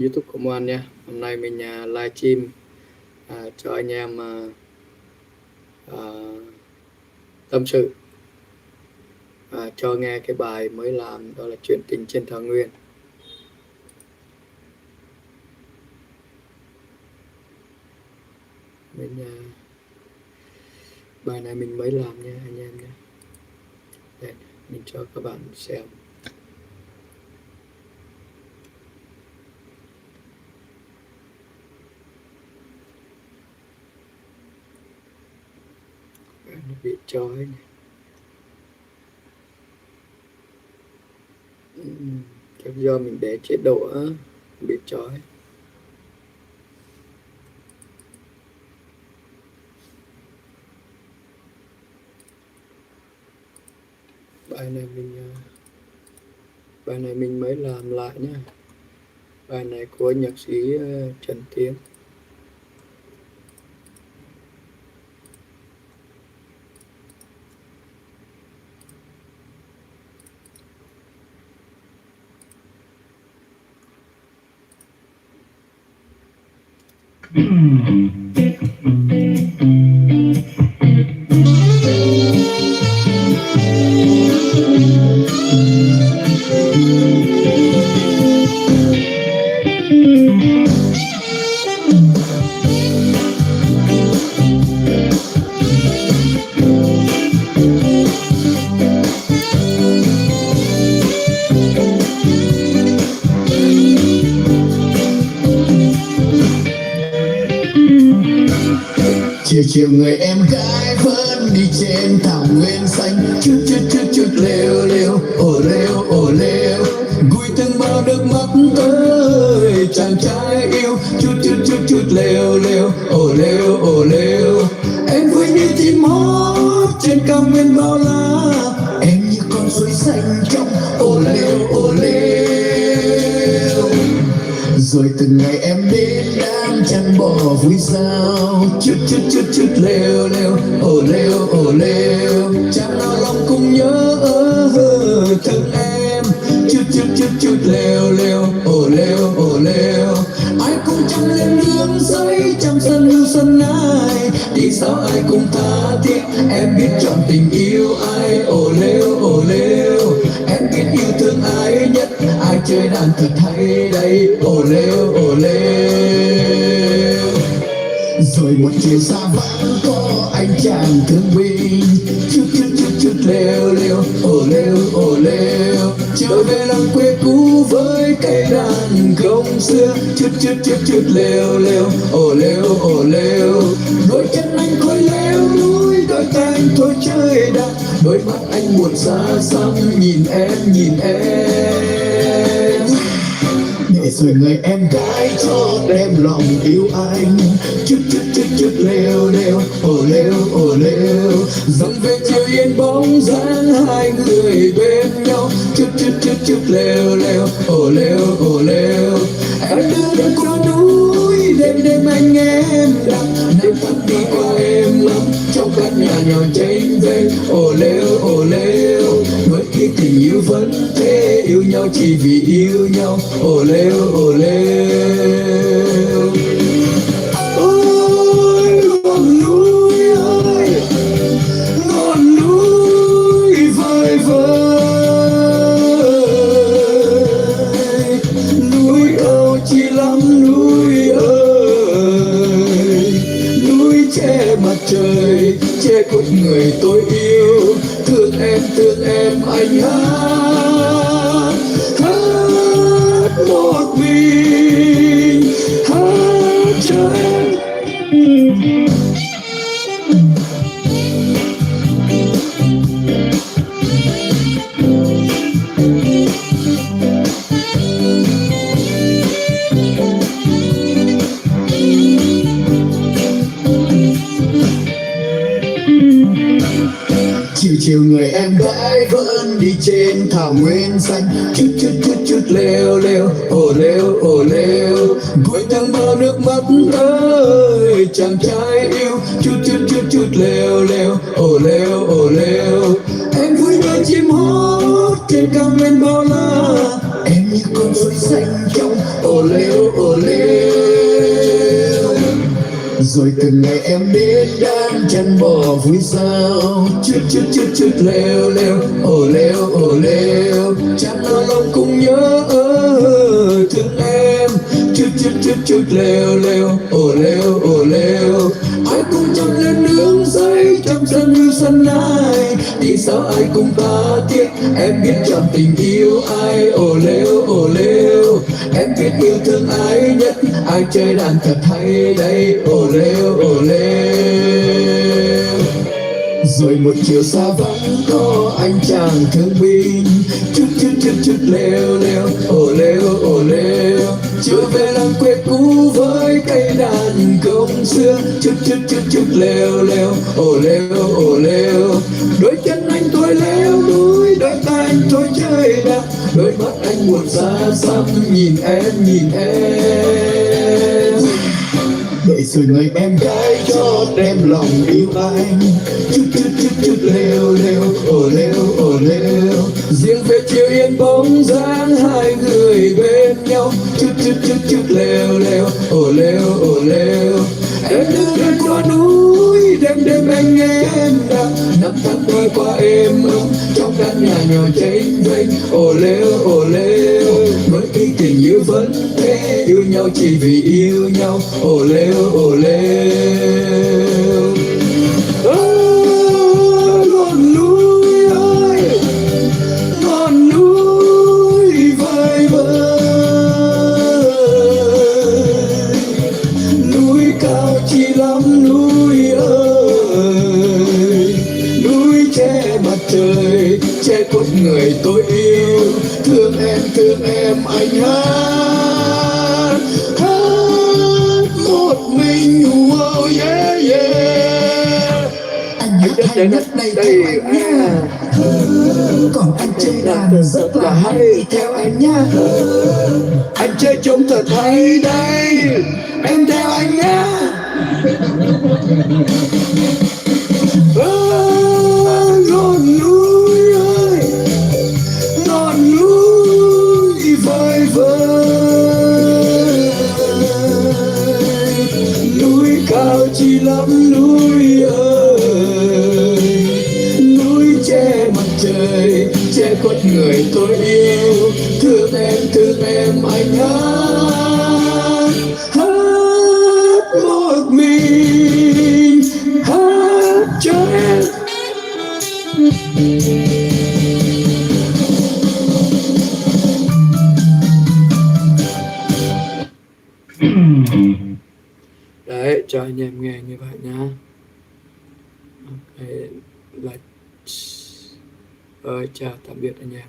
YouTube của Moan nha. Hôm nay mình live stream cho anh em à, tâm sự, cho nghe cái bài mới làm, đó là Chuyện tình trên thảo nguyên. Bài này mình mới làm nha anh em nhé. Đây, mình cho các bạn xem. Nó bị chói này. Chắc do mình để chế độ bị chói. Bài này mình mới làm lại nhé. Bài này của nhạc sĩ Trần Tiến. Chiều người em gái vẫn đi trên thảo nguyên xanh, chút lêu lêu, ồ lêu, gùi từng bao nước mắt ơi chàng trai yêu, chút lêu lêu, ồ lêu. Em vui như chim hót trên cao nguyên bao la, em như con suối xanh trong ồ lêu. Rồi từng ngày em đến đám chăn bò vui sao, chút lêu lêu, ồ lêu. Chàng nào lòng cùng nhớ thương em, chút lêu lêu, ồ lêu. Ai cũng chẳng lên nương giấy trong sân hưu sân ai, đi sao ai cũng tha thiết. Em biết chọn tình yêu ai, ồ lêu. Em biết yêu thương ai nhất, ai chơi đàn thật hay đây, ồ lêu. Rồi một chiều xa vắng có anh chàng thương binh, chút lêu lêu, ồ lêu. Trở về làng quê cũ với cây đàn gông xưa, chút lêu lêu, ồ lêu. Đôi chân anh khôi leo núi, đôi tay anh thôi chơi đàn, đôi mắt anh buồn xa xăm nhìn em. Để rồi người em gái cho đem lòng yêu anh, chút lêu lêu, ồ lêu. Dòng về chiều yên bóng dáng hai người bên nhau, chút lêu lêu, ồ lêu. Em đưa đến qua núi đêm anh nghe em đọc, đêm tắt đi qua em lắm trong căn nhà nhỏ tranh vênh, ồ lêu. Đôi khi tình yêu vẫn thế, yêu nhau chỉ vì yêu nhau, ồ lêu. Ôi ngọn núi ơi, ngọn núi vời vời, núi âu chi lắm núi ơi. Núi che mặt trời, che cốt người tôi yêu, thương em anh hát một mình, hát cho em. Chiều người em gái vẫn đi trên thảo nguyên xanh, chút lêu lêu, ồ lêu. Gùi từng bao nước mắt ơi chàng trai yêu, chút lêu lêu, ồ lêu. Em vui như chim hót trên cao nguyên bao la, em như con suối xanh trong ồ lêu. Rồi từng ngày em đến đan chân bò vui sao, chút lêu lêu, chẳng lo lòng cũng nhớ thương em, chút lêu ồ lêu. Ai cũng chẳng lên nương dây trong sân như sân ai, vì sao ai cũng tha thiết, em biết chọn tình yêu ai, ồ lêu. Em biết yêu thương ai nhất, ai chơi đàn thật hay đây, ồ lêu. Rồi một chiều xa vắng có anh chàng thương binh, chút lêu ồ lêu. Chưa về làng quê cũ với cây đàn công xưa, chút lêu ồ lêu. Đôi chân anh thôi leo núi, đôi tay anh thôi chơi đàn, đôi mắt anh buồn xa xăm nhìn em. Đợi rồi người em gái cho đem lòng yêu anh, chút lêu ồ lêu. Riêng về chiều yên bóng dáng hai người bên nhau, chút lêu ồ lêu. Em đưa anh qua núi, đêm anh nghe em đàn, năm tháng trôi qua êm ấm trong căn nhà nhỏ chênh vênh, ồ lêu. Với ý tình như vẫn thế, yêu nhau chỉ vì yêu nhau, ồ lêu. Ngọn núi ơi, ngọn núi vời vợi, núi cao chi lắm núi ơi, núi che mặt trời, che khuất người tôi yêu. Thương em anh hát một mình, oh yeah. Anh hát hay nhất đây theo anh nha, còn anh chơi đàn rất là hay theo anh nha. Anh chơi trống thật hay đây, em theo anh nhá. Ngọn núi ơi, ngọn núi vời vợi, núi cao chi lắm núi ơi, núi che mặt trời, che khuất người tôi yêu. Thương em anh hát một mình, hát cho em. Đấy, cho anh em nghe như vậy nhá. Ok, là chào tạm biệt anh em.